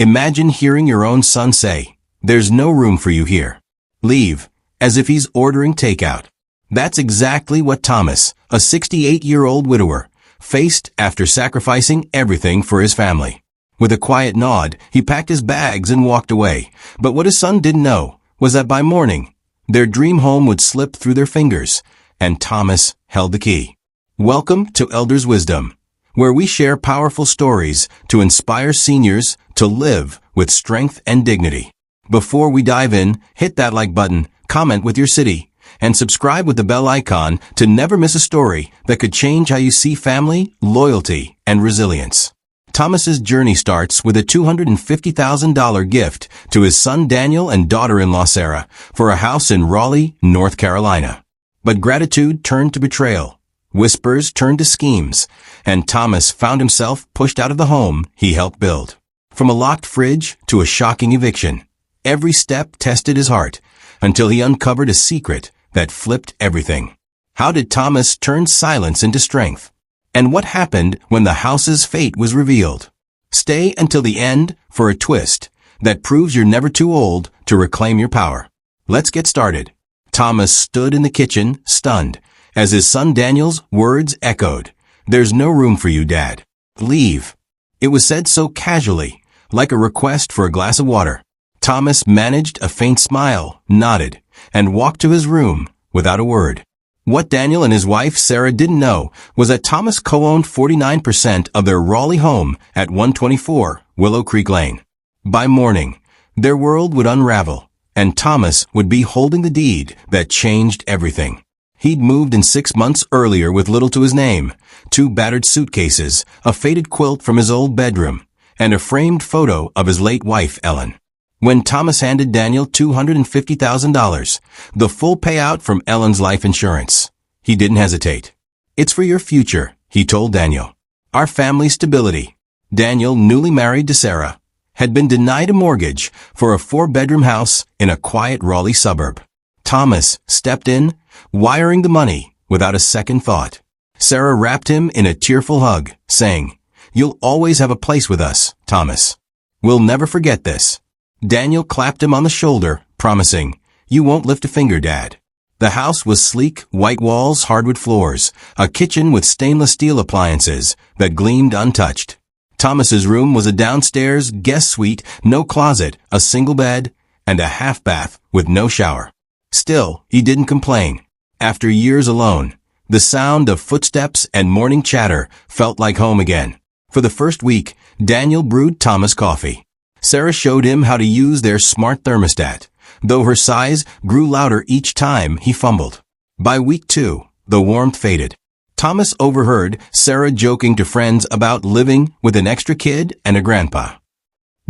Imagine hearing your own son say, "There's no room for you here. Leave," as if he's ordering takeout. That's exactly what Thomas, a 68-year-old widower, faced after sacrificing everything for his family. With a quiet nod, he packed his bags and walked away. But what his son didn't know was that by morning, their dream home would slip through their fingers, and Thomas held the key. Welcome to Elders Wisdom, where we share powerful stories to inspire seniors to live with strength and dignity. Before we dive in, hit that like button, comment with your city, and subscribe with the bell icon to never miss a story that could change how you see family, loyalty, and resilience. Thomas's journey starts with a $250,000 gift to his son Daniel and daughter-in-law Sarah for a house in Raleigh, North Carolina. But gratitude turned to betrayal. Whispers turned to schemes, and Thomas found himself pushed out of the home he helped build. From a locked fridge to a shocking eviction, every step tested his heart until he uncovered a secret that flipped everything. How did Thomas turn silence into strength? And what happened when the house's fate was revealed? Stay until the end for a twist that proves you're never too old to reclaim your power. Let's get started. Thomas stood in the kitchen, stunned, as his son Daniel's words echoed, "There's no room for you, Dad. Leave." It was said so casually, like a request for a glass of water. Thomas managed a faint smile, nodded, and walked to his room without a word. What Daniel and his wife Sarah didn't know was that Thomas co-owned 49% of their Raleigh home at 124 Willow Creek Lane. By morning, their world would unravel, and Thomas would be holding the deed that changed everything. He'd moved in 6 months earlier with little to his name, 2 battered suitcases, a faded quilt from his old bedroom, and a framed photo of his late wife, Ellen. When Thomas handed Daniel $250,000, the full payout from Ellen's life insurance, he didn't hesitate. "It's for your future," he told Daniel. "Our family stability." Daniel, newly married to Sarah, had been denied a mortgage for a 4-bedroom house in a quiet Raleigh suburb. Thomas stepped in, wiring the money without a second thought. Sarah wrapped him in a tearful hug, saying, "You'll always have a place with us, Thomas. We'll never forget this." Daniel clapped him on the shoulder, promising, "You won't lift a finger, Dad." The house was sleek, white walls, hardwood floors, a kitchen with stainless steel appliances that gleamed untouched. Thomas's room was a downstairs guest suite, no closet, a single bed, and a half bath with no shower. Still, he didn't complain. After years alone, the sound of footsteps and morning chatter felt like home again. For the first week, Daniel brewed Thomas coffee. Sarah showed him how to use their smart thermostat, though her sighs grew louder each time he fumbled. By week 2, the warmth faded. Thomas overheard Sarah joking to friends about living with an extra kid and a grandpa.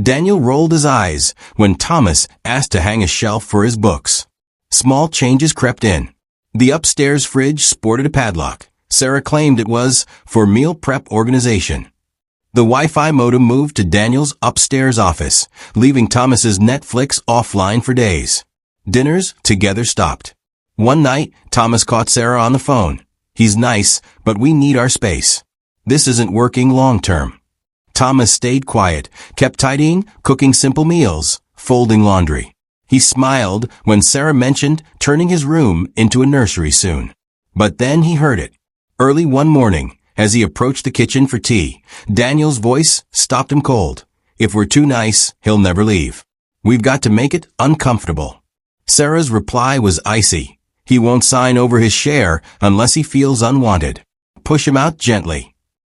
Daniel rolled his eyes when Thomas asked to hang a shelf for his books. Small changes crept in. The upstairs fridge sported a padlock. Sarah claimed it was for meal prep organization. The Wi-Fi modem moved to Daniel's upstairs office, leaving Thomas's Netflix offline for days. Dinners together stopped. One night, Thomas caught Sarah on the phone. "He's nice, but we need our space. This isn't working long term." Thomas stayed quiet, kept tidying, cooking simple meals, folding laundry. He smiled when Sarah mentioned turning his room into a nursery soon. But then he heard it. Early one morning, as he approached the kitchen for tea, Daniel's voice stopped him cold. "If we're too nice, he'll never leave. We've got to make it uncomfortable." Sarah's reply was icy. "He won't sign over his share unless he feels unwanted. Push him out gently."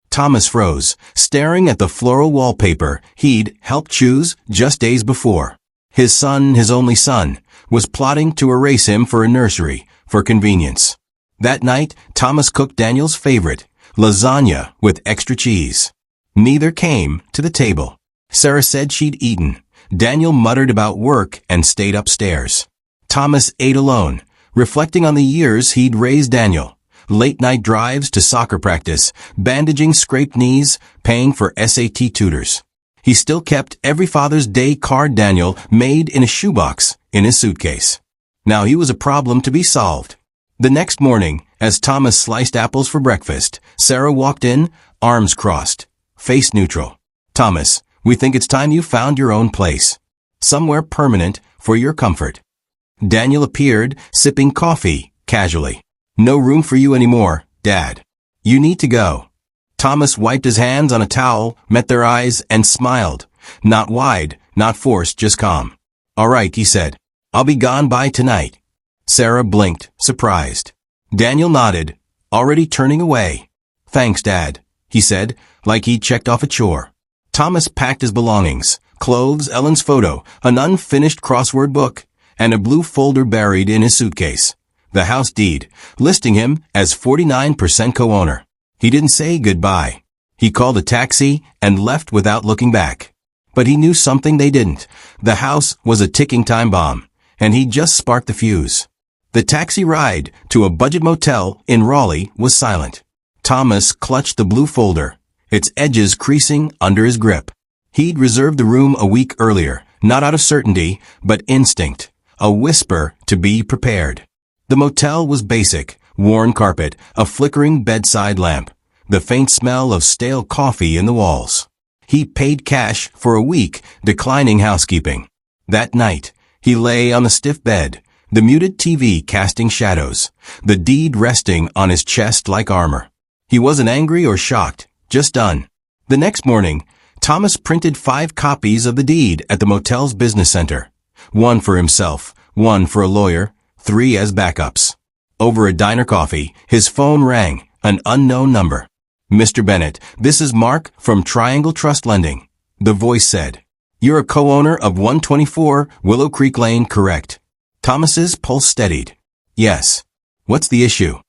Thomas froze, staring at the floral wallpaper he'd helped choose just days before. His son, his only son, was plotting to erase him for a nursery for convenience. That night, Thomas cooked Daniel's favorite, lasagna with extra cheese. Neither came to the table. Sarah said she'd eaten. Daniel muttered about work and stayed upstairs. Thomas ate alone, reflecting on the years he'd raised Daniel. Late-night drives to soccer practice, bandaging scraped knees, paying for SAT tutors. He still kept every Father's Day card Daniel made in a shoebox in his suitcase. Now he was a problem to be solved. The next morning, as Thomas sliced apples for breakfast, Sarah walked in, arms crossed, face neutral. "Thomas, We think it's time you found your own place. Somewhere permanent for your comfort. Daniel appeared, sipping coffee, casually. No room for you anymore, Dad. You need to go. Thomas wiped his hands on a towel, met their eyes, and smiled. Not wide, not forced, just calm. All right, he said. I'll be gone by tonight. Sarah blinked, surprised. Daniel nodded, already turning away. Thanks, Dad, he said, like he'd checked off a chore. Thomas packed his belongings, clothes, Ellen's photo, an unfinished crossword book, and a blue folder buried in his suitcase. The house deed, listing him as 49% co-owner. He didn't say goodbye. He called a taxi and left without looking back. But he knew something they didn't. The house was a ticking time bomb, and he'd just sparked the fuse. The taxi ride to a budget motel in Raleigh was silent. Thomas clutched the blue folder, its edges creasing under his grip. He'd reserved the room a week earlier, not out of certainty, but instinct, a whisper to be prepared. The motel was basic, worn carpet, a flickering bedside lamp, the faint smell of stale coffee in the walls. He paid cash for a week, declining housekeeping. That night, he lay on the stiff bed, the muted TV casting shadows, the deed resting on his chest like armor. He wasn't angry or shocked, just done. The next morning, Thomas printed 5 copies of the deed at the motel's business center. 1 for himself, 1 for a lawyer, 3 as backups. Over a diner coffee, his phone rang, an unknown number. Mr. Bennett, this is Mark from Triangle Trust Lending. The voice said. You're a co-owner of 124 Willow Creek Lane, correct? Thomas's pulse steadied. Yes. What's the issue?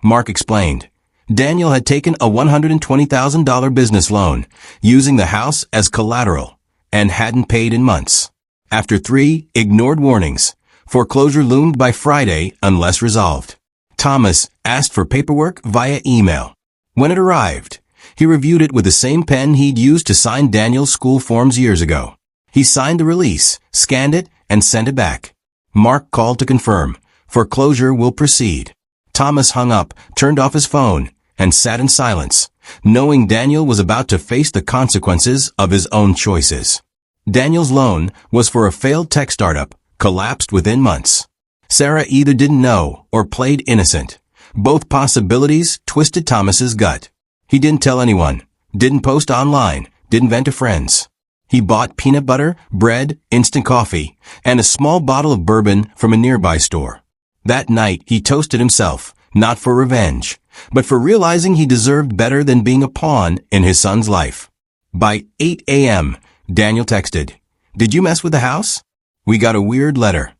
Mark explained. Daniel had taken a $120,000 business loan, using the house as collateral, and hadn't paid in months. After 3 ignored warnings, foreclosure loomed by Friday unless resolved. Thomas asked for paperwork via email. When it arrived, he reviewed it with the same pen he'd used to sign Daniel's school forms years ago. He signed the release, scanned it, and sent it back. Mark called to confirm. Foreclosure will proceed. Thomas hung up, turned off his phone, and sat in silence, knowing Daniel was about to face the consequences of his own choices. Daniel's loan was for a failed tech startup, collapsed within months. Sarah either didn't know or played innocent. Both possibilities twisted Thomas's gut. He didn't tell anyone, didn't post online, didn't vent to friends. He bought peanut butter, bread, instant coffee, and a small bottle of bourbon from a nearby store. That night, he toasted himself, not for revenge, but for realizing he deserved better than being a pawn in his son's life. By 8 a.m., Daniel texted, Did you mess with the house? We got a weird letter.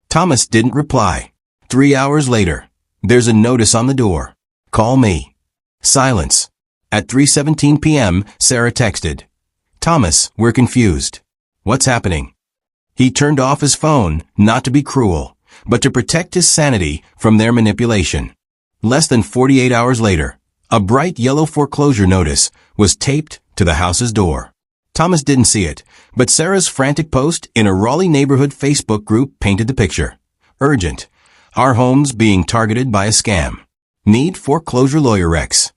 Thomas didn't reply. 3 hours later, there's a notice on the door. Call me. Silence. At 3:17 p.m., Sarah texted, Thomas, we're confused. What's happening? He turned off his phone, not to be cruel, but to protect his sanity from their manipulation. Less than 48 hours later, a bright yellow foreclosure notice was taped to the house's door. Thomas didn't see it, but Sarah's frantic post in a Raleigh neighborhood Facebook group painted the picture. Urgent. Our home's being targeted by a scam. Need foreclosure lawyer Rex.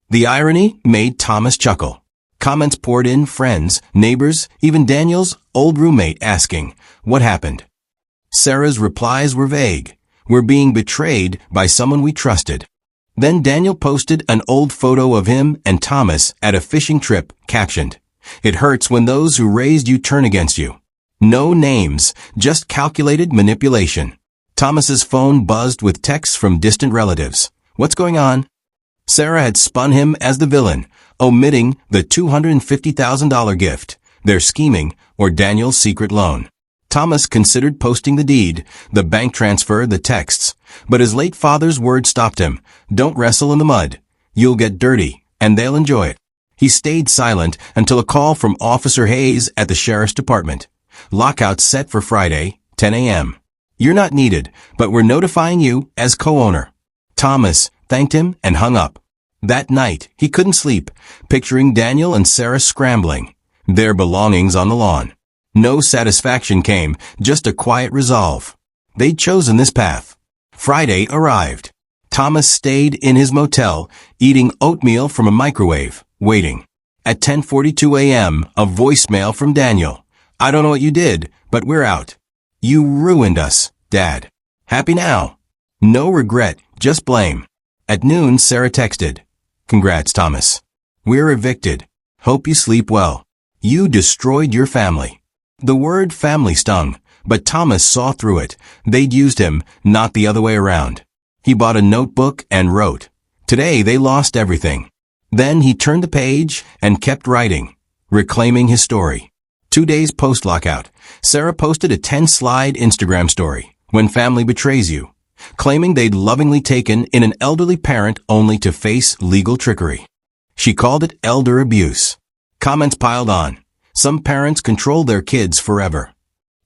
The irony made Thomas chuckle. Comments poured in, friends, neighbors, even Daniel's old roommate asking, what happened? Sarah's replies were vague. We're being betrayed by someone we trusted. Then Daniel posted an old photo of him and Thomas at a fishing trip, captioned, It hurts when those who raised you turn against you. No names, just calculated manipulation. Thomas's phone buzzed with texts from distant relatives. What's going on? Sarah had spun him as the villain, omitting the $250,000 gift, their scheming, or Daniel's secret loan. Thomas considered posting the deed, the bank transfer, the texts, but his late father's word stopped him. Don't wrestle in the mud. You'll get dirty, and they'll enjoy it. He stayed silent until a call from Officer Hayes at the sheriff's department. Lockout set for Friday, 10 a.m. You're not needed, but we're notifying you as co-owner. Thomas thanked him and hung up. That night, he couldn't sleep, picturing Daniel and Sarah scrambling, their belongings on the lawn. No satisfaction came, just a quiet resolve. They'd chosen this path. Friday arrived. Thomas stayed in his motel, eating oatmeal from a microwave, waiting. At 10:42 a.m., a voicemail from Daniel. I don't know what you did, but we're out. You ruined us, Dad. Happy now? No regret, just blame. At noon, Sarah texted. Congrats, Thomas. We're evicted. Hope you sleep well. You destroyed your family. The word family stung, but Thomas saw through it. They'd used him, not the other way around. He bought a notebook and wrote. Today they lost everything. Then he turned the page and kept writing, reclaiming his story. 2 days post-lockout, Sarah posted a 10-slide Instagram story, When Family Betrays You, claiming they'd lovingly taken in an elderly parent only to face legal trickery. She called it elder abuse. Comments piled on. Some parents control their kids forever.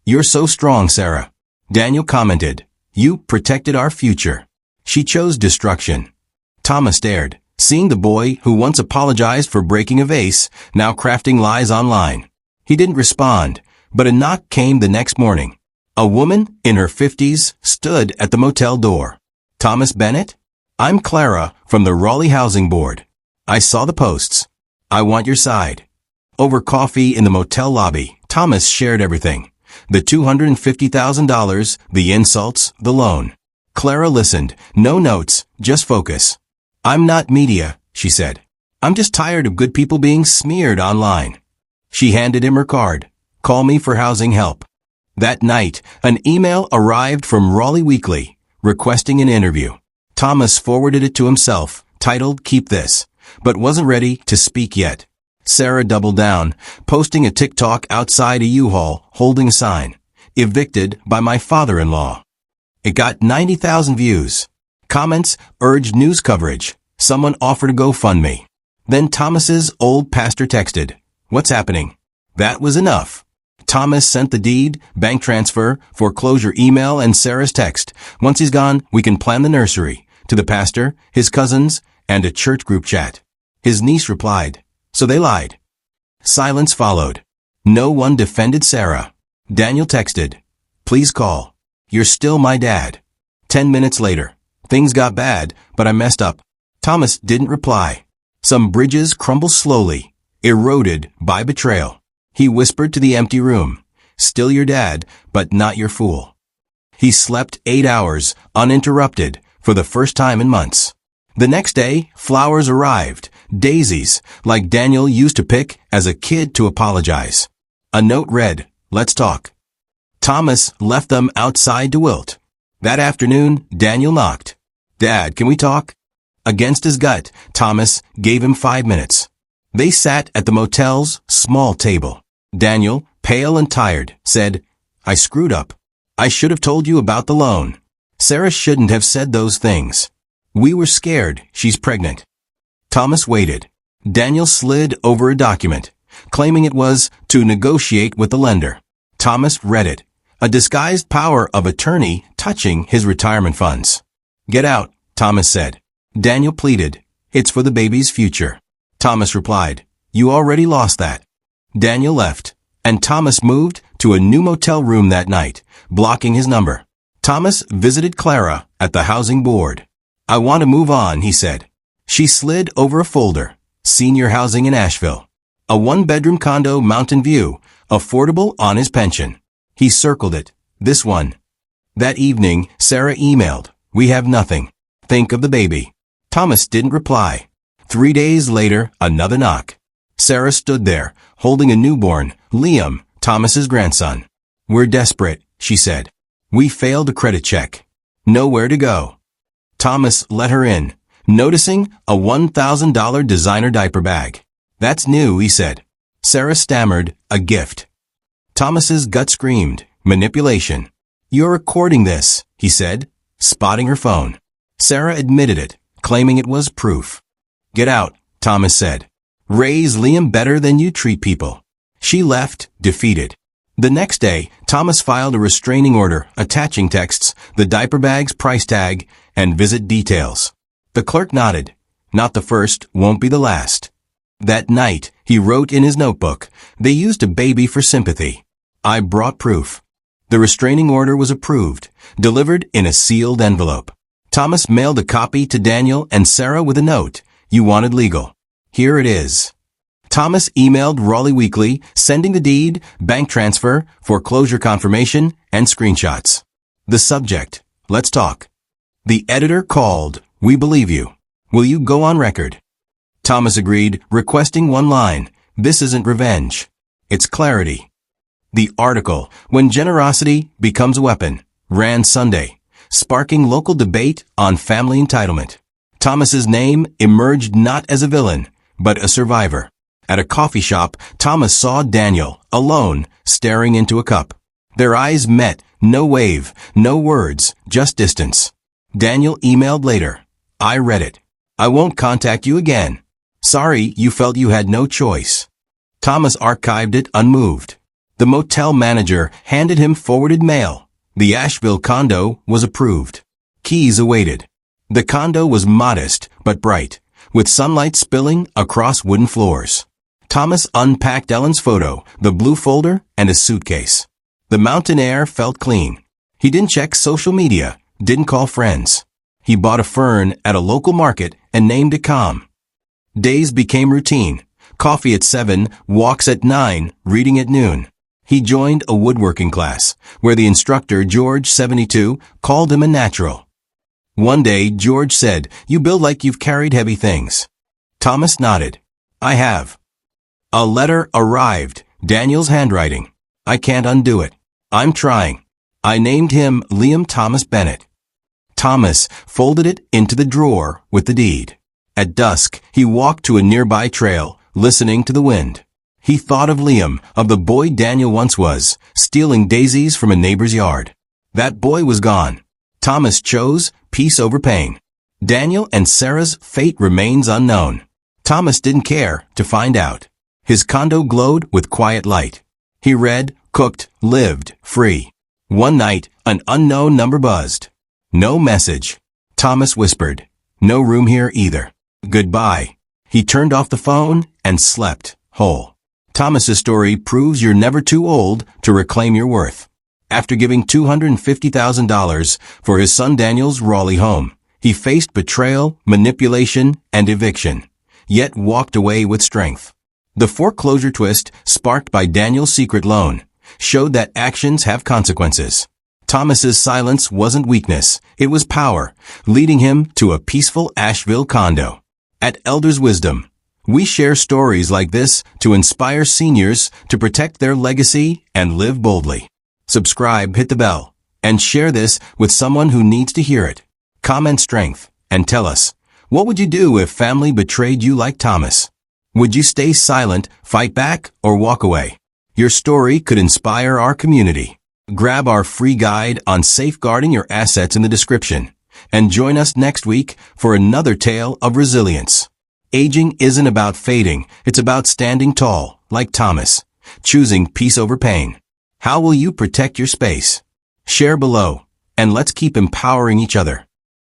You're so strong, Sarah. Daniel commented. You protected our future. She chose destruction. Thomas stared, seeing the boy who once apologized for breaking a vase, now crafting lies online. He didn't respond, but a knock came the next morning. A woman in her 50s stood at the motel door. Thomas Bennett? I'm Clara from the Raleigh Housing Board. I saw the posts. I want your side. Over coffee in the motel lobby, Thomas shared everything. The $250,000, the insults, the loan. Clara listened. No notes, just focus. I'm not media, she said. I'm just tired of good people being smeared online. She handed him her card. Call me for housing help. That night, an email arrived from Raleigh Weekly, requesting an interview. Thomas forwarded it to himself, titled Keep This, but wasn't ready to speak yet. Sarah doubled down, posting a TikTok outside a U-Haul, holding a sign. Evicted by my father-in-law. It got 90,000 views. Comments urged news coverage. Someone offered a GoFundMe. Then Thomas's old pastor texted, What's happening? That was enough. Thomas sent the deed, bank transfer, foreclosure email, and Sarah's text. Once he's gone, we can plan the nursery. To the pastor, his cousins, and a church group chat. His niece replied. So they lied. Silence followed. No one defended Sarah. Daniel texted. Please call. You're still my dad. 10 minutes later. Things got bad, but I messed up. Thomas didn't reply. Some bridges crumbled slowly, eroded by betrayal. He whispered to the empty room. Still your dad, but not your fool. He slept 8 hours, uninterrupted, for the first time in months. The next day, flowers arrived, daisies, like Daniel used to pick as a kid to apologize. A note read, Let's talk. Thomas left them outside to wilt. That afternoon, Daniel knocked. Dad, can we talk? Against his gut, Thomas gave him 5 minutes. They sat at the motel's small table. Daniel, pale and tired, said, I screwed up. I should have told you about the loan. Sarah shouldn't have said those things. We were scared, she's pregnant. Thomas waited. Daniel slid over a document, claiming it was to negotiate with the lender. Thomas read it. A disguised power of attorney touching his retirement funds. Get out, Thomas said. Daniel pleaded. It's for the baby's future. Thomas replied. You already lost that. Daniel left, and Thomas moved to a new motel room that night, blocking his number. Thomas visited Clara at the housing board. I want to move on, he said. She slid over a folder. Senior housing in Asheville. A 1-bedroom condo, Mountain View, affordable on his pension. He circled it. This one. That evening, Sarah emailed. We have nothing. Think of the baby. Thomas didn't reply. 3 days later, another knock. Sarah stood there, holding a newborn, Liam, Thomas's grandson. We're desperate, she said. We failed a credit check. Nowhere to go. Thomas let her in, noticing a $1,000 designer diaper bag. That's new, he said. Sarah stammered, a gift. Thomas's gut screamed, manipulation. You're recording this, he said, spotting her phone. Sarah admitted it, claiming it was proof. Get out, Thomas said. Raise Liam better than you treat people. She left, defeated. The next day, Thomas filed a restraining order attaching texts, the diaper bag's price tag, and visit details. The clerk nodded. Not the first, won't be the last. That night, he wrote in his notebook, they used a baby for sympathy. I brought proof. The restraining order was approved, delivered in a sealed envelope. Thomas mailed a copy to Daniel and Sarah with a note. You wanted legal. Here it is. Thomas emailed Raleigh Weekly, sending the deed, bank transfer, foreclosure confirmation, and screenshots. The subject: let's talk. The editor called. We believe you. Will you go on record? Thomas agreed, requesting one line: this isn't revenge. It's clarity. The article, When Generosity Becomes a Weapon, ran Sunday, sparking local debate on family entitlement. Thomas's name emerged not as a villain, but a survivor. At a coffee shop, Thomas saw Daniel, alone, staring into a cup. Their eyes met, no wave, no words, just distance. Daniel emailed later. I read it. I won't contact you again. Sorry you felt you had no choice. Thomas archived it unmoved. The motel manager handed him forwarded mail. The Asheville condo was approved. Keys awaited. The condo was modest but bright, with sunlight spilling across wooden floors. Thomas unpacked Ellen's photo, the blue folder, and a suitcase. The mountain air felt clean. He didn't check social media, didn't call friends. He bought a fern at a local market and named it Calm. Days became routine. Coffee at 7, walks at 9, reading at noon. He joined a woodworking class, where the instructor, George, 72, called him a natural. One day, George said, "You build like you've carried heavy things." Thomas nodded. "I have." A letter arrived, Daniel's handwriting. "I can't undo it. I'm trying." I named him Liam Thomas Bennett. Thomas folded it into the drawer with the deed. At dusk, he walked to a nearby trail, listening to the wind. He thought of Liam, of the boy Daniel once was, stealing daisies from a neighbor's yard. That boy was gone. Thomas chose peace over pain. Daniel and Sarah's fate remains unknown. Thomas didn't care to find out. His condo glowed with quiet light. He read, cooked, lived, free. One night, an unknown number buzzed. No message. Thomas whispered, "No room here either. Goodbye." He turned off the phone and slept, whole. Thomas's story proves you're never too old to reclaim your worth. After giving $250,000 for his son Daniel's Raleigh home, he faced betrayal, manipulation, and eviction, yet walked away with strength. The foreclosure twist, sparked by Daniel's secret loan, showed that actions have consequences. Thomas's silence wasn't weakness, it was power, leading him to a peaceful Asheville condo. At Elders Wisdom, we share stories like this to inspire seniors to protect their legacy and live boldly. Subscribe, hit the bell, and share this with someone who needs to hear it. Comment strength and tell us, what would you do if family betrayed you like Thomas? Would you stay silent, fight back, or walk away? Your story could inspire our community. Grab our free guide on safeguarding your assets in the description, and join us next week for another tale of resilience. Aging isn't about fading, it's about standing tall, like Thomas, choosing peace over pain. How will you protect your space? Share below, and let's keep empowering each other.